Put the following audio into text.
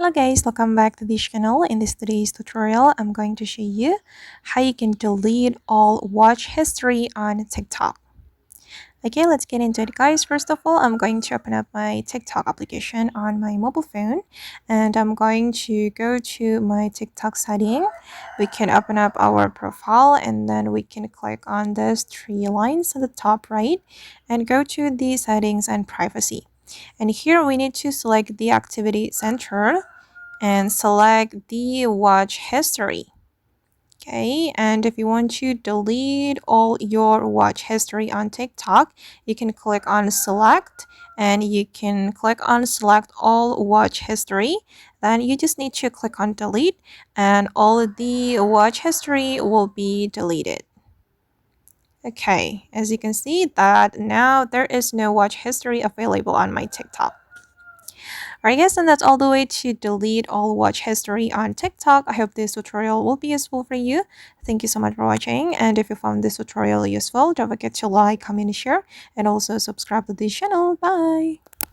Hello guys, welcome back to this channel. In this today's tutorial, I'm going to show you how you can delete all watch history on TikTok. Okay, let's get into it guys. First of all, I'm going to open up my TikTok application on my mobile phone and I'm going to go to my TikTok setting. We can open up our profile and then we can click on those three lines on the top right and go to the settings and privacy. And here we need to select the activity center and select the watch history. Okay, and if you want to delete all your watch history on TikTok, you can click on select and you can click on select all watch history. Then you just need to click on delete and all of the watch history will be deleted. Okay, as you can see that now there is no watch history available on my TikTok. Alright guys, and that's all the way to delete all watch history on TikTok. I hope this tutorial will be useful for you. Thank you so much for watching, and if you found this tutorial useful, don't forget to like, comment, share, and also subscribe to this channel. Bye!